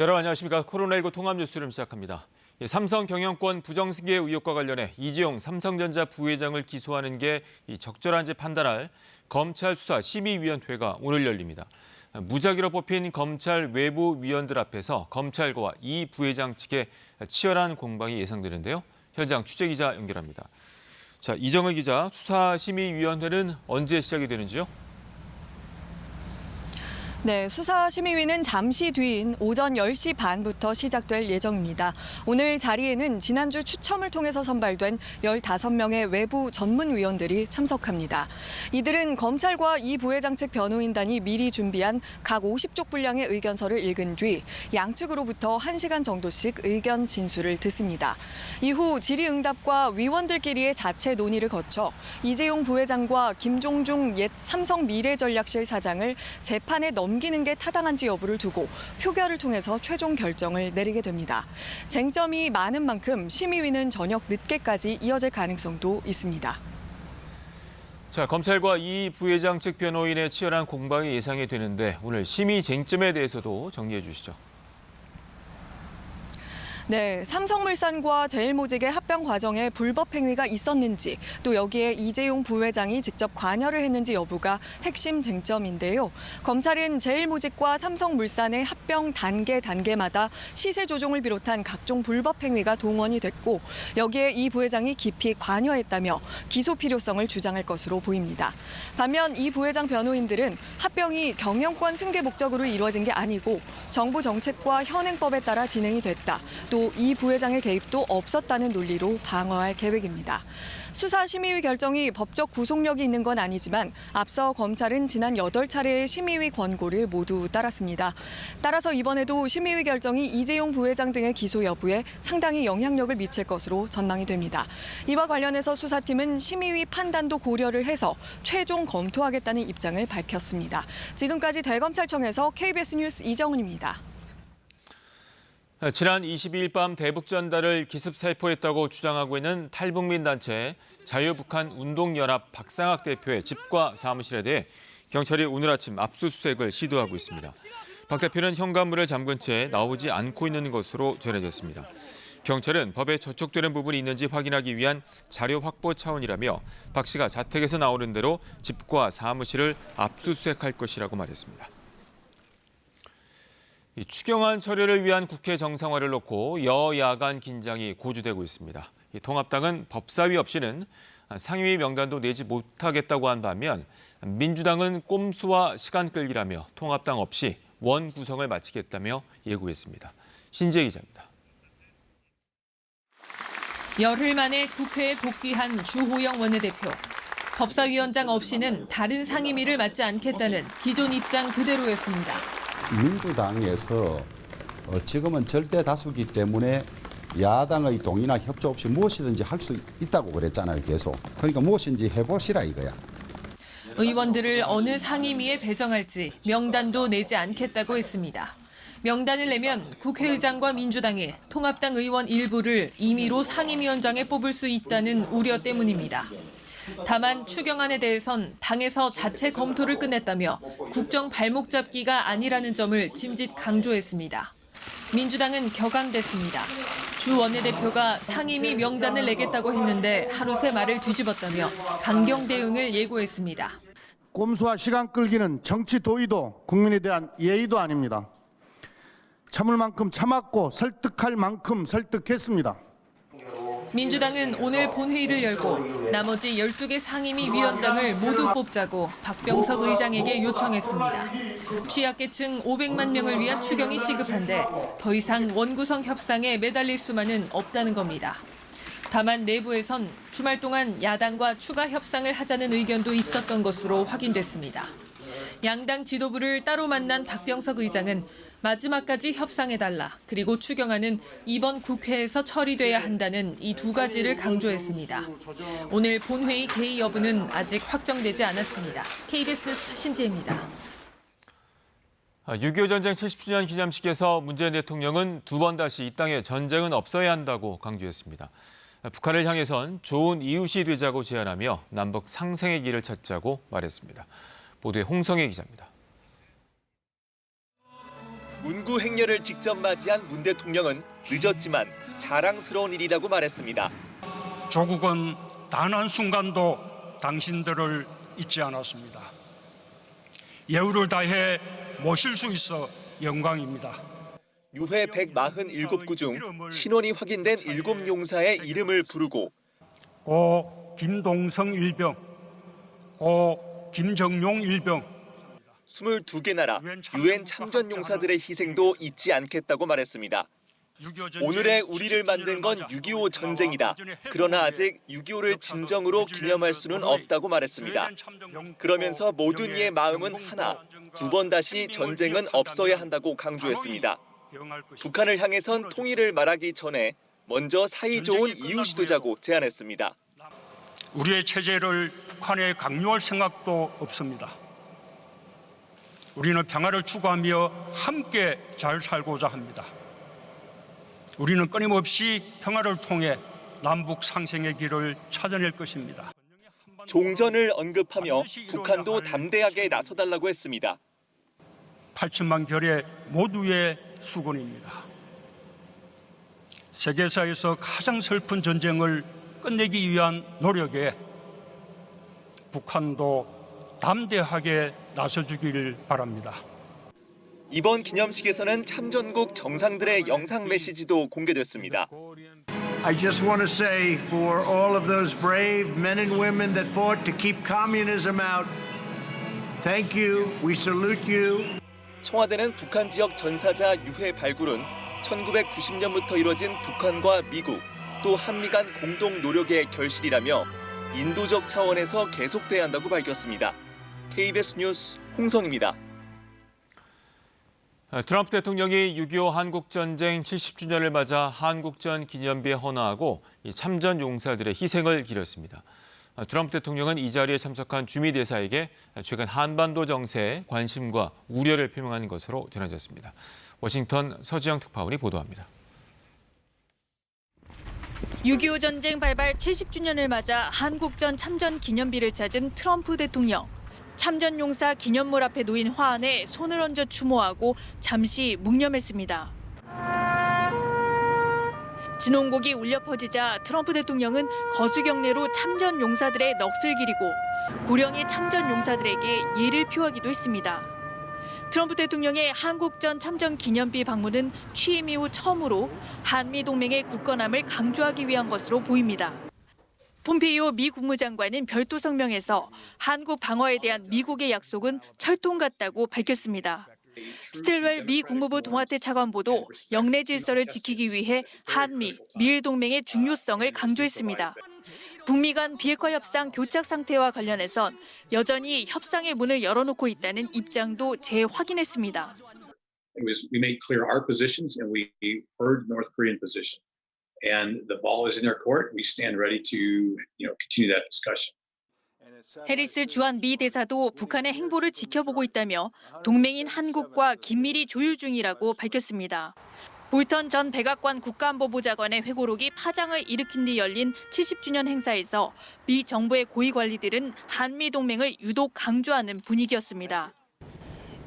여러분 안녕하십니까. 코로나19 통합뉴스를 시작합니다. 삼성 경영권 부정승계 의혹과 관련해 이재용 삼성전자 부회장을 기소하는 게 적절한지 판단할 검찰 수사 심의위원회가 오늘 열립니다. 무작위로 뽑힌 검찰 외부 위원들 앞에서 검찰과 이 부회장 측의 치열한 공방이 예상되는데요. 현장 취재기자 연결합니다. 자, 이정은 기자, 수사심의위원회는 언제 시작이 되는지요? 네, 수사심의위는 잠시 뒤인 오전 10시 반부터 시작될 예정입니다. 오늘 자리에는 지난주 추첨을 통해서 선발된 15명의 외부 전문위원들이 참석합니다. 이들은 검찰과 이 부회장 측 변호인단이 미리 준비한 각 50쪽 분량의 의견서를 읽은 뒤 양측으로부터 1시간 정도씩 의견 진술을 듣습니다. 이후 질의응답과 위원들끼리의 자체 논의를 거쳐 이재용 부회장과 김종중 옛 삼성미래전략실 사장을 재판에 넘기는 게 타당한지 여부를 두고 표결을 통해서 최종 결정을 내리게 됩니다. 쟁점이 많은 만큼 심의위는 저녁 늦게까지 이어질 가능성도 있습니다. 자, 검찰과 이 부회장 측 변호인의 치열한 공방이 예상이 되는데 오늘 심의 쟁점에 대해서도 정리해 주시죠. 네, 삼성물산과 제일모직의 합병 과정에 불법 행위가 있었는지, 또 여기에 이재용 부회장이 직접 관여를 했는지 여부가 핵심 쟁점인데요. 검찰은 제일모직과 삼성물산의 합병 단계마다 시세 조종을 비롯한 각종 불법 행위가 동원이 됐고, 여기에 이 부회장이 깊이 관여했다며 기소 필요성을 주장할 것으로 보입니다. 반면 이 부회장 변호인들은 합병이 경영권 승계 목적으로 이루어진 게 아니고 정부 정책과 현행법에 따라 진행이 됐다. 또 이 부회장의 개입도 없었다는 논리로 방어할 계획입니다. 수사심의위 결정이 법적 구속력이 있는 건 아니지만 앞서 검찰은 지난 8차례의 심의위 권고를 모두 따랐습니다. 따라서 이번에도 심의위 결정이 이재용 부회장 등의 기소 여부에 상당히 영향력을 미칠 것으로 전망이 됩니다. 이와 관련해서 수사팀은 심의위 판단도 고려를 해서 최종 검토하겠다는 입장을 밝혔습니다. 지금까지 대검찰청에서 KBS 뉴스 이정은입니다. 지난 22일 밤 대북 전달을 기습 살포했다고 주장하고 있는 탈북민 단체 자유북한운동연합 박상학 대표의 집과 사무실에 대해 경찰이 오늘 아침 압수수색을 시도하고 있습니다. 박 대표는 현관문을 잠근 채 나오지 않고 있는 것으로 전해졌습니다. 경찰은 법에 저촉되는 부분이 있는지 확인하기 위한 자료 확보 차원이라며 박 씨가 자택에서 나오는 대로 집과 사무실을 압수수색할 것이라고 말했습니다. 추경안 처리를 위한 국회 정상화를 놓고 여야 간 긴장이 고조되고 있습니다. 통합당은 법사위 없이는 상임위 명단도 내지 못하겠다고 한 반면 민주당은 꼼수와 시간 끌기라며 통합당 없이 원 구성을 마치겠다며 예고했습니다. 신재 기자입니다. 열흘 만에 국회에 복귀한 주호영 원내대표. 법사위원장 없이는 다른 상임위를 맡지 않겠다는 기존 입장 그대로였습니다. 민주당에서 지금은 절대 다수기 때문에 야당의 동의나 협조 없이 무엇이든지 할 수 있다고 그랬잖아요, 계속. 그러니까 무엇인지 해보시라 이거야. 의원들을 어느 상임위에 배정할지 명단도 내지 않겠다고 했습니다. 명단을 내면 국회의장과 민주당이 통합당 의원 일부를 임의로 상임위원장에 뽑을 수 있다는 우려 때문입니다. 다만 추경안에 대해선 당에서 자체 검토를 끝냈다며 국정 발목 잡기가 아니라는 점을 짐짓 강조했습니다. 민주당은 격앙됐습니다. 주 원내대표가 상임위 명단을 내겠다고 했는데 하루 새 말을 뒤집었다며 강경 대응을 예고했습니다. 꼼수와 시간 끌기는 정치 도의도 국민에 대한 예의도 아닙니다. 참을 만큼 참았고 설득할 만큼 설득했습니다. 민주당은 오늘 본회의를 열고 나머지 12개 상임위 위원장을 모두 뽑자고 박병석 의장에게 요청했습니다. 취약계층 500만 명을 위한 추경이 시급한데 더 이상 원구성 협상에 매달릴 수만은 없다는 겁니다. 다만 내부에선 주말 동안 야당과 추가 협상을 하자는 의견도 있었던 것으로 확인됐습니다. 양당 지도부를 따로 만난 박병석 의장은 마지막까지 협상해달라, 그리고 추경안은 이번 국회에서 처리돼야 한다는 이 두 가지를 강조했습니다. 오늘 본회의 개의 여부는 아직 확정되지 않았습니다. KBS 뉴스 신지혜입니다. 6.25 전쟁 70주년 기념식에서 문재인 대통령은 두 번 다시 이 땅에 전쟁은 없어야 한다고 강조했습니다. 북한을 향해선 좋은 이웃이 되자고 제안하며 남북 상생의 길을 찾자고 말했습니다. 보도에 홍성혜 기자입니다. 문구 행렬을 직접 맞이한 문 대통령은 늦었지만 자랑스러운 일이라고 말했습니다. 조국은 단 한순간도 당신들을 잊지 않았습니다. 예우를 다해 모실 수 있어 영광입니다. 유해 147구 중 신원이 확인된 7용사의 이름을 부르고 고 김동성 일병, 고 김정용 일병, 22개 나라 유엔 참전 용사들의 희생도 잊지 않겠다고 말했습니다. 오늘의 우리를 만든 건 6.25 전쟁이다. 그러나 아직 6.25를 진정으로 기념할 수는 없다고 말했습니다. 그러면서 모든 이의 마음은 하나, 2번 다시 전쟁은 없어야 한다고 강조했습니다. 북한을 향해선 통일을 말하기 전에 먼저 사이 좋은 이웃이 되자고 제안했습니다. 우리의 체제를 북한에 강요할 생각도 없습니다. 우리는 평화를 추구하며 함께 잘 살고자 합니다. 우리는 끊임없이 평화를 통해 남북 상생의 길을 찾아낼 것입니다. 종전을 언급하며 북한도 담대하게 나서달라고 했습니다. 87만 결의 모두의 수건입니다. 세계사에서 가장 슬픈 전쟁을 끝내기 위한 노력에 북한도 담대하게 나서주길 바랍니다. 이번 기념식에서는 참전국 정상들의 영상 메시지도 공개됐습니다. I just want to say for all of those brave men and women that fought to keep communism out, thank you, we salute you. 청와대는 북한 지역 전사자 유해 발굴은 1990년부터 이뤄진 북한과 미국 또 한미 간 공동 노력의 결실이라며 인도적 차원에서 계속돼야 한다고 밝혔습니다. KBS 뉴스 홍성입니다. 트럼프 대통령이 6.25 한국전쟁 70주년을 맞아 한국전 기념비에 헌화하고 참전 용사들의 희생을 기렸습니다. 트럼프 대통령은 이 자리에 참석한 주미 대사에게 최근 한반도 정세에 관심과 우려를 표명한 것으로 전해졌습니다. 워싱턴 서지영 특파원이 보도합니다. 6.25 전쟁 발발 70주년을 맞아 한국전 참전 기념비를 찾은 트럼프 대통령. 참전 용사 기념물 앞에 놓인 화환에 손을 얹어 추모하고 잠시 묵념했습니다. 진홍곡이 울려 퍼지자 트럼프 대통령은 거수경례로 참전 용사들의 넋을 기리고 고령의 참전 용사들에게 예를 표하기도 했습니다. 트럼프 대통령의 한국전 참전 기념비 방문은 취임 이후 처음으로 한미 동맹의 굳건함을 강조하기 위한 것으로 보입니다. 폼페이오 미 국무장관은 별도 성명에서 한국 방어에 대한 미국의 약속은 철통 같다고 밝혔습니다. 스틸웰 미 국무부 동아태 차관보도 영내 질서를 지키기 위해 한미, 미일 동맹의 중요성을 강조했습니다. 북미 간 비핵화 협상 교착 상태와 관련해선 여전히 협상의 문을 열어놓고 있다는 입장도 재확인했습니다. We made clear our positions and we heard North Korean position. And the ball is in their court. We stand ready to, continue that discussion. 해리스 주한 미 대사도 북한의 행보를 지켜보고 있다며 동맹인 한국과 긴밀히 조율 중이라고 밝혔습니다. 볼턴 전 백악관 국가안보부 장관의 회고록이 파장을 일으킨 뒤 열린 70주년 행사에서 미 정부의 고위 관리들은 한미 동맹을 유독 강조하는 분위기였습니다.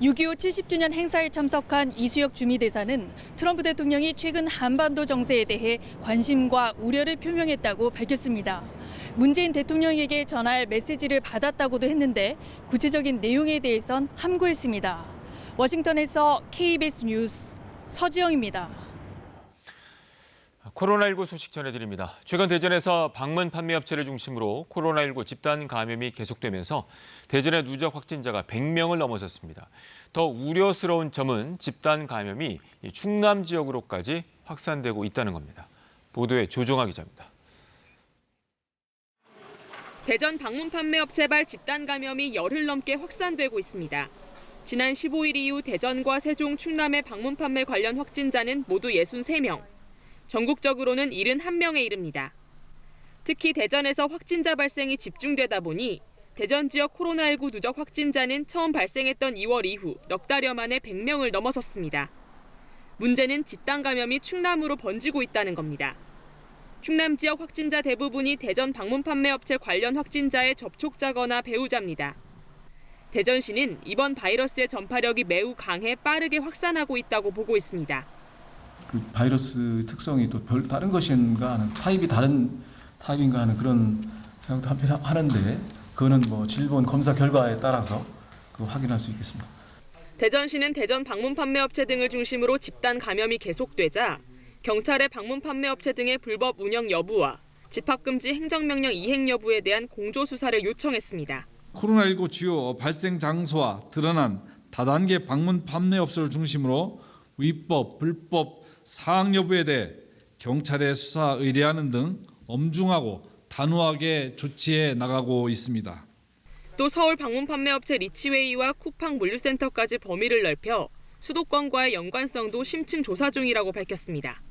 6.25 70주년 행사에 참석한 이수혁 주미 대사는 트럼프 대통령이 최근 한반도 정세에 대해 관심과 우려를 표명했다고 밝혔습니다. 문재인 대통령에게 전할 메시지를 받았다고도 했는데 구체적인 내용에 대해선 함구했습니다. 워싱턴에서 KBS 뉴스 서지영입니다. 코로나19 소식 전해드립니다. 최근 대전에서 방문 판매업체를 중심으로 코로나19 집단 감염이 계속되면서 대전의 누적 확진자가 100명을 넘어섰습니다. 더 우려스러운 점은 집단 감염이 충남 지역으로까지 확산되고 있다는 겁니다. 보도에 조종아 기자입니다. 대전 방문 판매업체발 집단 감염이 열흘 넘게 확산되고 있습니다. 지난 15일 이후 대전과 세종, 충남의 방문 판매 관련 확진자는 모두 63명. 전국적으로는 71명에 이릅니다. 특히 대전에서 확진자 발생이 집중되다 보니 대전 지역 코로나19 누적 확진자는 처음 발생했던 2월 이후 넉 달여 만에 100명을 넘어섰습니다. 문제는 집단 감염이 충남으로 번지고 있다는 겁니다. 충남 지역 확진자 대부분이 대전 방문 판매업체 관련 확진자의 접촉자거나 배우자입니다. 대전시는 이번 바이러스의 전파력이 매우 강해 빠르게 확산하고 있다고 보고 있습니다. 그 바이러스 특성이 또 다른 것인가 하는 타입이 다른 타입인가 하는 그런 생각도 한편 하는데 그거는 뭐 질본 검사 결과에 따라서 그거 확인할 수 있겠습니다. 대전시는 대전 방문 판매업체 등을 중심으로 집단 감염이 계속되자 경찰의 방문 판매업체 등의 불법 운영 여부와 집합금지 행정명령 이행 여부에 대한 공조수사를 요청했습니다. 코로나19 주요 발생 장소와 드러난 다단계 방문 판매업소를 중심으로 위법, 불법 사항 여부에 대해 경찰에 수사 의뢰하는 등 엄중하고 단호하게 조치해 나가고 있습니다. 또 서울 방문 판매업체 리치웨이와 쿠팡 물류센터까지 범위를 넓혀 수도권과의 연관성도 심층 조사 중이라고 밝혔습니다.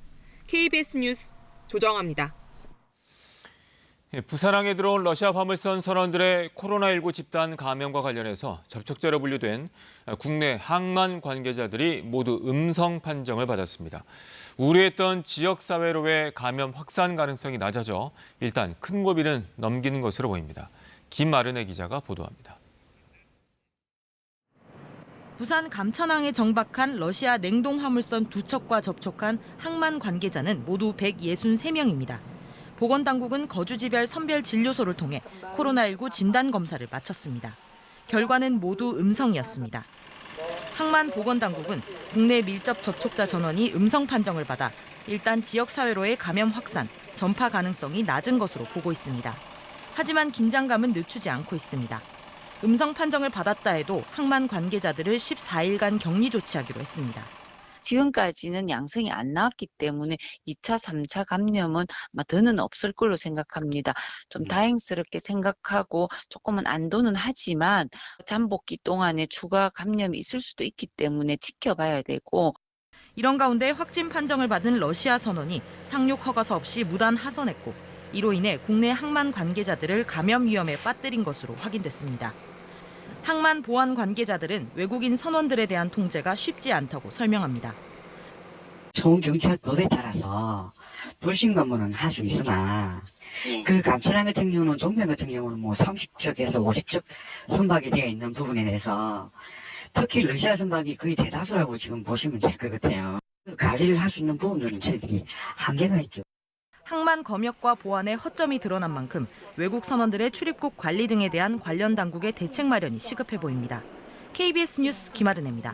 KBS 뉴스 조정아입니다. 부산항에 들어온 러시아 화물선 선원들의 코로나19 집단 감염과 관련해서 접촉자로 분류된 국내 항만 관계자들이 모두 음성 판정을 받았습니다. 우려했던 지역사회로의 감염 확산 가능성이 낮아져 일단 큰 고비는 넘기는 것으로 보입니다. 김아른의 기자가 보도합니다. 부산 감천항에 정박한 러시아 냉동 화물선 2척과 접촉한 항만 관계자는 모두 163명입니다. 보건당국은 거주지별 선별 진료소를 통해 코로나19 진단검사를 마쳤습니다. 결과는 모두 음성이었습니다. 항만 보건당국은 국내 밀접 접촉자 전원이 음성 판정을 받아 일단 지역사회로의 감염 확산, 전파 가능성이 낮은 것으로 보고 있습니다. 하지만 긴장감은 늦추지 않고 있습니다. 음성 판정을 받았다 해도 항만 관계자들을 14일간 격리 조치하기로 했습니다. 지금까지는 양성이 안 나왔기 때문에 2차, 3차 감염은 더는 없을 걸로 생각합니다. 좀 다행스럽게 생각하고 조금은 안도는 하지만 잠복기 동안에 추가 감염이 있을 수도 있기 때문에 지켜봐야 되고. 이런 가운데 확진 판정을 받은 러시아 선원이 상륙 허가서 없이 무단 하선했고 이로 인해 국내 항만 관계자들을 감염 위험에 빠뜨린 것으로 확인됐습니다. 항만 보안 관계자들은 외국인 선원들에 대한 통제가 쉽지 않다고 설명합니다. 총경찰법에 따라서 불신검문은 할 수 있으나 그 감천항 같은 경우는 종변 같은 경우는 30척에서 50척 선박이 되어 있는 부분에 대해서 특히 러시아 선박이 거의 대다수라고 지금 보시면 될 것 같아요. 관리를 할 수 있는 부분들은 저희들이 한계가 있죠. 항만 검역과 보안에 허점이 드러난 만큼 외국 선원들의 출입국 관리 등에 대한 관련 당국의 대책 마련이 시급해 보입니다. KBS 뉴스 김아른입니다.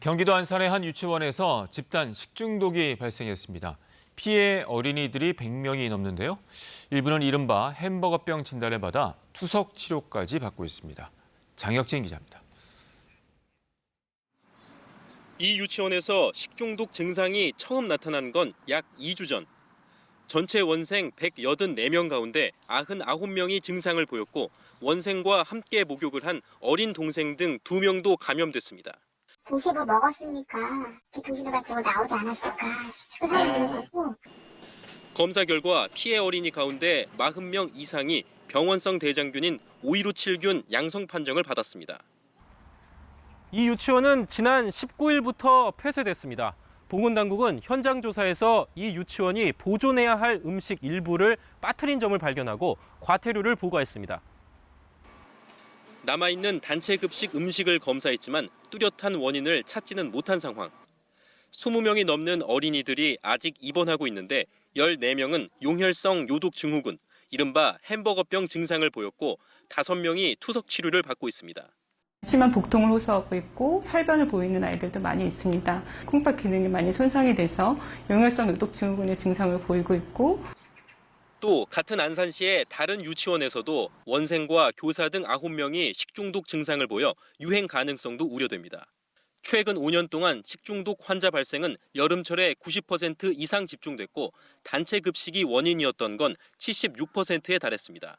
경기도 안산의 한 유치원에서 집단 식중독이 발생했습니다. 피해 어린이들이 100명이 넘는데요. 일부는 이른바 햄버거병 진단을 받아 투석 치료까지 받고 있습니다. 장혁진 기자입니다. 이 유치원에서 식중독 증상이 처음 나타난 건 약 2주 전. 전체 원생 184명 가운데 99명이 증상을 보였고 원생과 함께 목욕을 한 어린 동생 등 2명도 감염됐습니다. 동시에 먹었으니까 뒤통수도 가지고 나오지 않았을까 추측을 하는 거고. 검사 결과 피해 어린이 가운데 40명 이상이 병원성 대장균인 오이루칠균 양성 판정을 받았습니다. 이 유치원은 지난 19일부터 폐쇄됐습니다. 보건당국은 현장 조사에서 이 유치원이 보존해야 할 음식 일부를 빠뜨린 점을 발견하고 과태료를 부과했습니다. 남아있는 단체 급식 음식을 검사했지만 뚜렷한 원인을 찾지는 못한 상황. 20명이 넘는 어린이들이 아직 입원하고 있는데 14명은 용혈성 요독 증후군, 이른바 햄버거병 증상을 보였고 5명이 투석 치료를 받고 있습니다. 심한 복통을 호소하고 있고 혈변을 보이는 아이들도 많이 있습니다. 콩팥 기능이 많이 손상이 돼서 용혈성 요독 증후군의 증상을 보이고 있고. 또 같은 안산시의 다른 유치원에서도 원생과 교사 등 9명이 식중독 증상을 보여 유행 가능성도 우려됩니다. 최근 5년 동안 식중독 환자 발생은 여름철에 90% 이상 집중됐고 단체 급식이 원인이었던 건 76%에 달했습니다.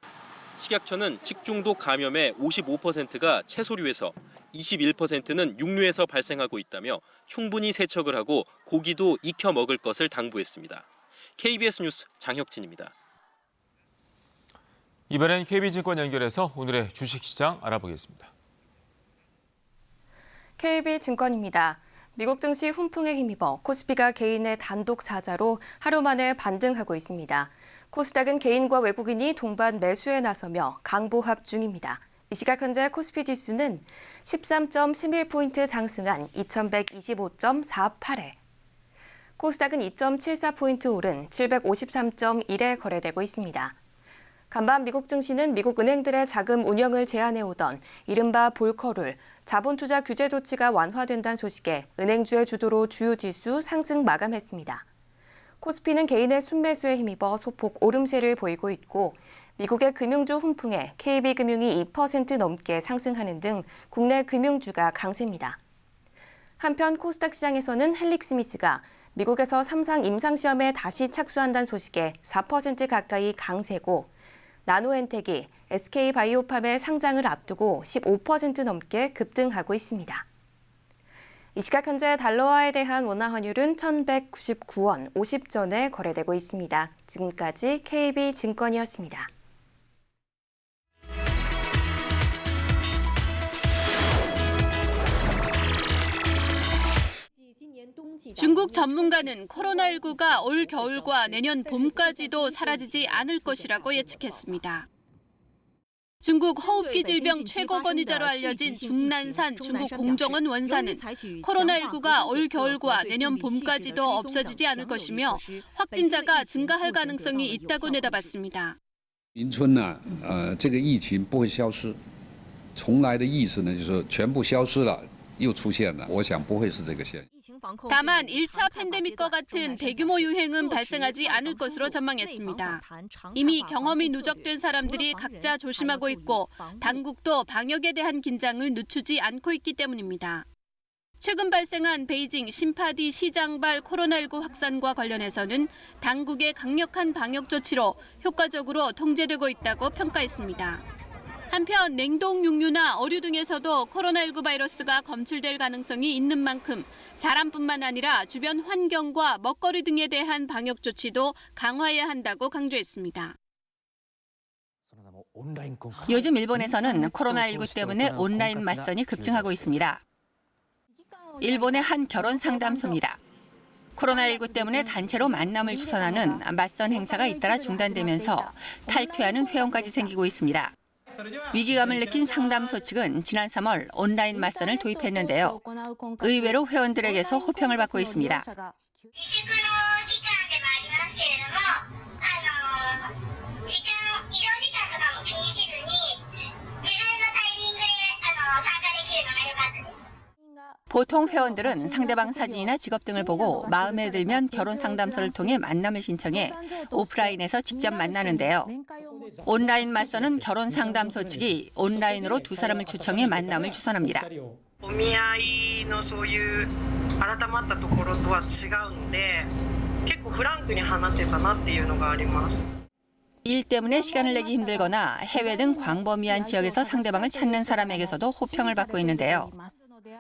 식약처는 식중독 감염의 55%가 채소류에서 21%는 육류에서 발생하고 있다며 충분히 세척을 하고 고기도 익혀 먹을 것을 당부했습니다. KBS 뉴스 장혁진입니다. 이번엔 KB증권 연결해서 오늘의 주식시장 알아보겠습니다. KB증권입니다. 미국 증시 훈풍에 힘입어 코스피가 개인의 단독 사자로 하루 만에 반등하고 있습니다. 코스닥은 개인과 외국인이 동반 매수에 나서며 강보합 중입니다. 이 시각 현재 코스피 지수는 13.11포인트 상승한 2125.48에 코스닥은 2.74포인트 오른 753.1에 거래되고 있습니다. 간밤 미국 증시는 미국 은행들의 자금 운영을 제한해오던 이른바 볼커룰, 자본투자 규제 조치가 완화된다는 소식에 은행주의 주도로 주요 지수 상승 마감했습니다. 코스피는 개인의 순매수에 힘입어 소폭 오름세를 보이고 있고 미국의 금융주 훈풍에 KB금융이 2% 넘게 상승하는 등 국내 금융주가 강세입니다. 한편 코스닥 시장에서는 헬릭스미스가 미국에서 3상 임상시험에 다시 착수한다는 소식에 4% 가까이 강세고 나노엔텍이 SK바이오팜의 상장을 앞두고 15% 넘게 급등하고 있습니다. 이 시각 현재 달러화에 대한 원화 환율은 1,199원 50전에 거래되고 있습니다. 지금까지 KB증권이었습니다. 중국 전문가는 코로나19가 올 겨울과 내년 봄까지도 사라지지 않을 것이라고 예측했습니다. 중국 호흡기 질병 최고 권위자로 알려진 중난산 중국 공정원 원사는 코로나19가 올 겨울과 내년 봄까지도 없어지지 않을 것이며 확진자가 증가할 가능성이 있다고 내다봤습니다. 明春呢，这个疫情不会消失，从来的意思呢，就是全部消失了，又出现了。我想不会是这个现象。 다만 1차 팬데믹과 같은 대규모 유행은 발생하지 않을 것으로 전망했습니다. 이미 경험이 누적된 사람들이 각자 조심하고 있고 당국도 방역에 대한 긴장을 늦추지 않고 있기 때문입니다. 최근 발생한 베이징 신파디 시장발 코로나19 확산과 관련해서는 당국의 강력한 방역 조치로 효과적으로 통제되고 있다고 평가했습니다. 한편 냉동 육류나 어류 등에서도 코로나19 바이러스가 검출될 가능성이 있는 만큼 사람뿐만 아니라 주변 환경과 먹거리 등에 대한 방역 조치도 강화해야 한다고 강조했습니다. 요즘 일본에서는 코로나19 때문에 온라인 맞선이 급증하고 있습니다. 일본의 한 결혼 상담소입니다. 코로나19 때문에 단체로 만남을 주선하는 맞선 행사가 잇따라 중단되면서 탈퇴하는 회원까지 생기고 있습니다. 위기감을 느낀 상담소 측은 지난 3월 온라인 맞선을 도입했는데요. 의외로 회원들에게서 호평을 받고 있습니다. 보통 회원들은 상대방 사진이나 직업 등을 보고 마음에 들면 결혼 상담소를 통해 만남을 신청해 오프라인에서 직접 만나는데요. 온라인 맞선은 결혼 상담소 측이 온라인으로 두 사람을 초청해 만남을 주선합니다. お見合いのそういう改まったところとは違うんで結構フランクに話せたなっていうのがあります。 일 때문에 시간을 내기 힘들거나 해외 등 광범위한 지역에서 상대방을 찾는 사람에게서도 호평을 받고 있는데요.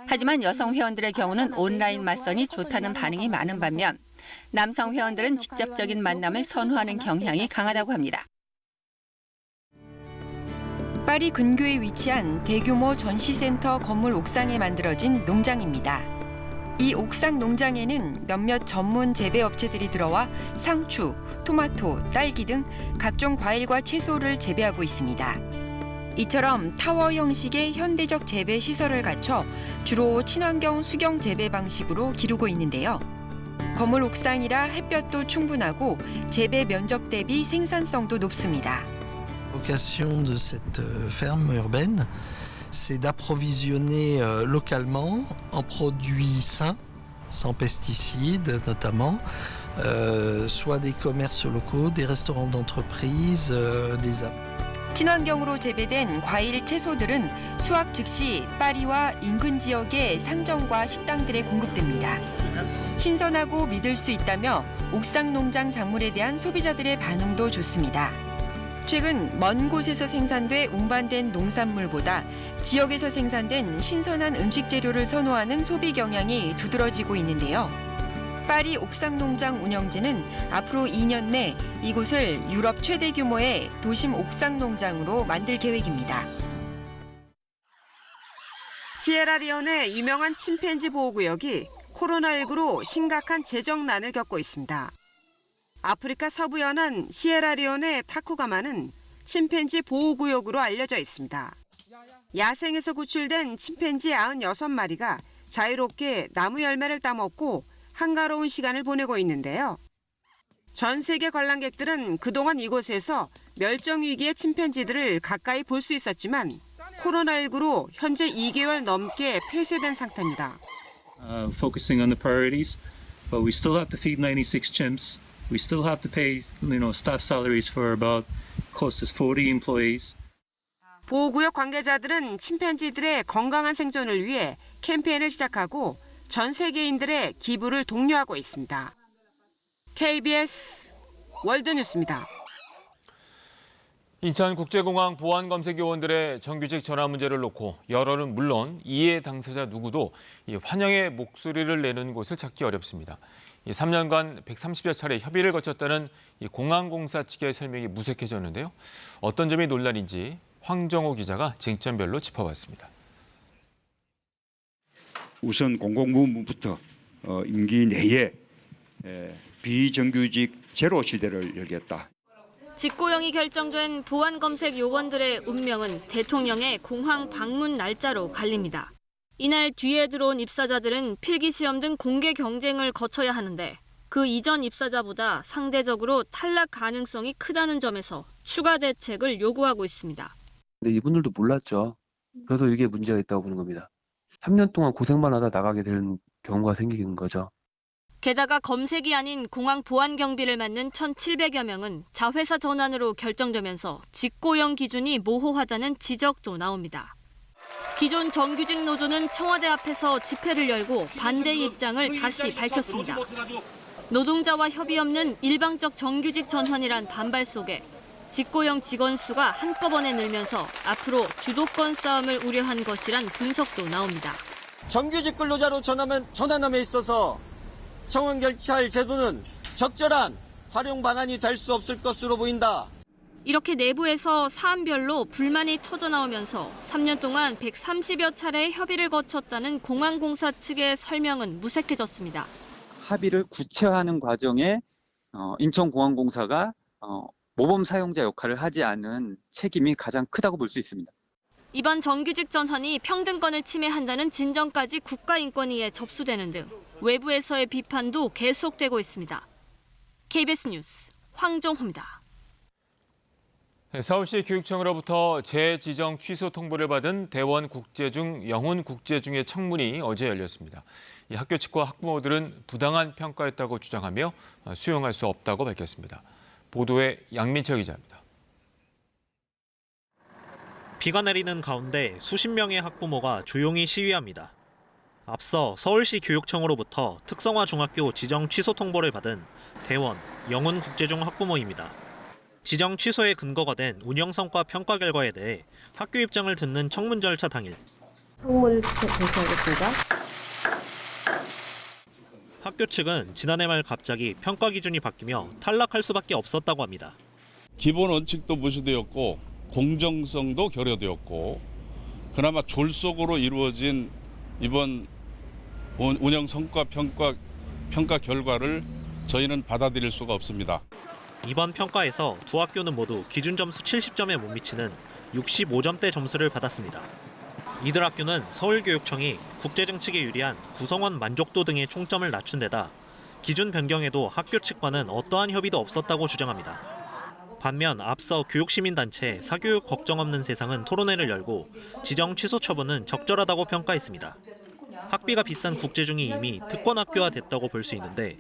하지만 여성 회원들의 경우는 온라인 맞선이 좋다는 반응이 많은 반면 남성 회원들은 직접적인 만남을 선호하는 경향이 강하다고 합니다. 파리 근교에 위치한 대규모 전시센터 건물 옥상에 만들어진 농장입니다. 이 옥상 농장에는 몇몇 전문 재배업체들이 들어와 상추, 토마토, 딸기 등 각종 과일과 채소를 재배하고 있습니다. 이처럼 타워 형식의 현대적 재배 시설을 갖춰 주로 친환경 수경 재배 방식으로 기르고 있는데요. 건물 옥상이라 햇볕도 충분하고 재배 면적 대비 생산성도 높습니다. vocation de cette ferme urbaine, c'est d'approvisionner localement en produits sains, sans pesticides notamment, soit des commerces locaux, des restaurants d'entreprise, des 친환경으로 재배된 과일, 채소들은 수확 즉시 파리와 인근 지역의 상점과 식당들에 공급됩니다. 신선하고 믿을 수 있다며 옥상 농장 작물에 대한 소비자들의 반응도 좋습니다. 최근 먼 곳에서 생산돼 운반된 농산물보다 지역에서 생산된 신선한 음식 재료를 선호하는 소비 경향이 두드러지고 있는데요. 파리 옥상 농장 운영진은 앞으로 2년 내 이곳을 유럽 최대 규모의 도심 옥상 농장으로 만들 계획입니다. 시에라리온의 유명한 침팬지 보호구역이 코로나19로 심각한 재정난을 겪고 있습니다. 아프리카 서부 연안 시에라리온의 타쿠가마는 침팬지 보호구역으로 알려져 있습니다. 야생에서 구출된 침팬지 96마리가 자유롭게 나무 열매를 따먹고 한가로운 시간을 보내고 있는데요. 전 세계 관람객들은 그동안 이곳에서 멸종 위기의 침팬지들을 가까이 볼 수 있었지만 코로나19로 현재 2개월 넘게 폐쇄된 상태입니다. Focusing on the priorities, but we still have to feed 96 chimps. We still have to pay, staff salaries for about close to 40 employees. 보호구역 관계자들은 침팬지들의 건강한 생존을 위해 캠페인을 시작하고 전 세계인들의 기부를 독려하고 있습니다. KBS 월드뉴스입니다. 인천국제공항 보안검색요원들의 정규직 전화 문제를 놓고 여론은 물론 이해 당사자 누구도 환영의 목소리를 내는 곳을 찾기 어렵습니다. 3년간 130여 차례 협의를 거쳤다는 공항공사 측의 설명이 무색해졌는데요. 어떤 점이 논란인지 황정호 기자가 쟁점별로 짚어봤습니다. 우선 공공부문부터 임기 내에 비정규직 제로 시대를 열겠다. 직고용이 결정된 보안검색 요원들의 운명은 대통령의 공항 방문 날짜로 갈립니다. 이날 뒤에 들어온 입사자들은 필기시험 등 공개 경쟁을 거쳐야 하는데 그 이전 입사자보다 상대적으로 탈락 가능성이 크다는 점에서 추가 대책을 요구하고 있습니다. 근데 이분들도 몰랐죠. 그래서 이게 문제가 있다고 보는 겁니다. 3년 동안 고생만 하다 나가게 되는 경우가 생기는 거죠. 게다가 검색이 아닌 공항 보안 경비를 맡는 1,700여 명은 자회사 전환으로 결정되면서 직고용 기준이 모호하다는 지적도 나옵니다. 기존 정규직 노조는 청와대 앞에서 집회를 열고 반대 입장을 다시 밝혔습니다. 노동자와 협의 없는 일방적 정규직 전환이란 반발 속에 직고용 직원 수가 한꺼번에 늘면서 앞으로 주도권 싸움을 우려한 것이란 분석도 나옵니다. 정규직 근로자로 전환함에 있어서 청원 결제할 제도는 적절한 활용 방안이 될 수 없을 것으로 보인다. 이렇게 내부에서 사안별로 불만이 터져나오면서 3년 동안 130여 차례의 협의를 거쳤다는 공항공사 측의 설명은 무색해졌습니다. 합의를 구체화하는 과정에 인천공항공사가 모범 사용자 역할을 하지 않은 책임이 가장 크다고 볼 수 있습니다. 이번 정규직 전환이 평등권을 침해한다는 진정까지 국가인권위에 접수되는 등 외부에서의 비판도 계속되고 있습니다. KBS 뉴스 황정호입니다. 서울시 교육청으로부터 재지정 취소 통보를 받은 대원국제중, 영훈국제중의 청문이 어제 열렸습니다. 이 학교 측과 학부모들은 부당한 평가였다고 주장하며 수용할 수 없다고 밝혔습니다. 보도에 양민철 기자입니다. 비가 내리는 가운데 수십 명의 학부모가 조용히 시위합니다. 앞서 서울시 교육청으로부터 특성화 중학교 지정 취소 통보를 받은 대원, 영훈국제중 학부모입니다. 지정 취소의 근거가 된 운영성과 평가 결과에 대해 학교 입장을 듣는 청문 절차 당일. 청문을 개시하겠습니다. 학교 측은 지난해 말 갑자기 평가 기준이 바뀌며 탈락할 수밖에 없었다고 합니다. 기본 원칙도 무시되었고 공정성도 결여되었고 그나마 졸속으로 이루어진 이번 운영 성과 평가 결과를 저희는 받아들일 수가 없습니다. 이번 평가에서 두 학교는 모두 기준 점수 70점에 못 미치는 65점대 점수를 받았습니다. 이들 학교는 서울교육청이 국제중 측에 유리한 구성원 만족도 등의 총점을 낮춘 데다 기준 변경에도 학교 측과는 어떠한 협의도 없었다고 주장합니다. 반면 앞서 교육시민단체 사교육 걱정 없는 세상은 토론회를 열고 지정 취소 처분은 적절하다고 평가했습니다. 학비가 비싼 국제중이 이미 특권학교화됐다고 볼 수 있는데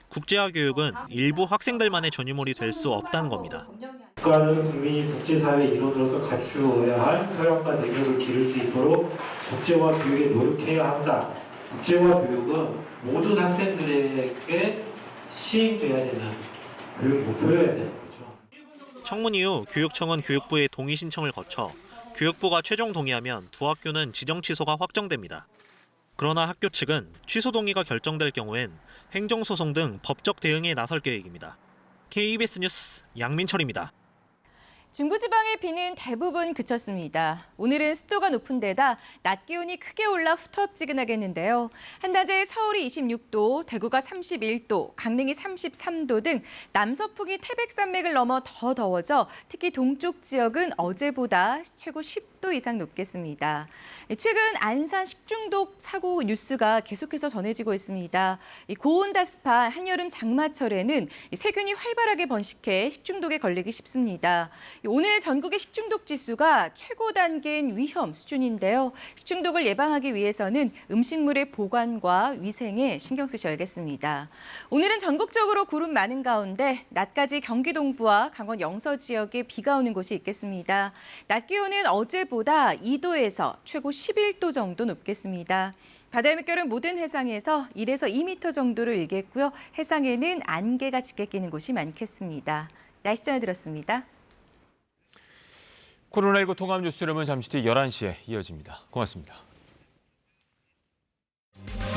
국제화 교육은 일부 학생들만의 전유물이 될 수 없다는 겁니다. 국가는 국민이 국제사회 일원으로서 갖추어야 할 혈연과 능력을 기를 수 있도록 국제화 교육에 노력해야 한다. 국제화 교육은 모든 학생들에게 시행돼야 되는 교육 목표여야 되는 거죠. 청문 이후 교육청은 교육부의 동의 신청을 거쳐 교육부가 최종 동의하면 두 학교는 지정 취소가 확정됩니다. 그러나 학교 측은 취소 동의가 결정될 경우엔 행정소송 등 법적 대응에 나설 계획입니다. KBS 뉴스 양민철입니다. 중부지방의 비는 대부분 그쳤습니다. 오늘은 습도가 높은 데다 낮 기온이 크게 올라 후텁지근하겠는데요. 한낮에 서울이 26도, 대구가 31도, 강릉이 33도 등 남서풍이 태백산맥을 넘어 더 더워져 특히 동쪽 지역은 어제보다 최고 10도 이상 높겠습니다. 최근 안산 식중독 사고 뉴스가 계속해서 전해지고 있습니다. 고온다습한 한여름 장마철에는 세균이 활발하게 번식해 식중독에 걸리기 쉽습니다. 오늘 전국의 식중독 지수가 최고 단계인 위험 수준인데요. 식중독을 예방하기 위해서는 음식물의 보관과 위생에 신경 쓰셔야겠습니다. 오늘은 전국적으로 구름 많은 가운데 낮까지 경기 동부와 강원 영서 지역에 비가 오는 곳이 있겠습니다. 낮 기온은 어제보다 2도에서 최고 11도 정도 높겠습니다. 바다의 물결은 모든 해상에서 1에서 2m 정도를 일겠고요. 해상에는 안개가 짙게 끼는 곳이 많겠습니다. 날씨 전해드렸습니다. 코로나19 통합 뉴스룸은 잠시 뒤 11시에 이어집니다. 고맙습니다.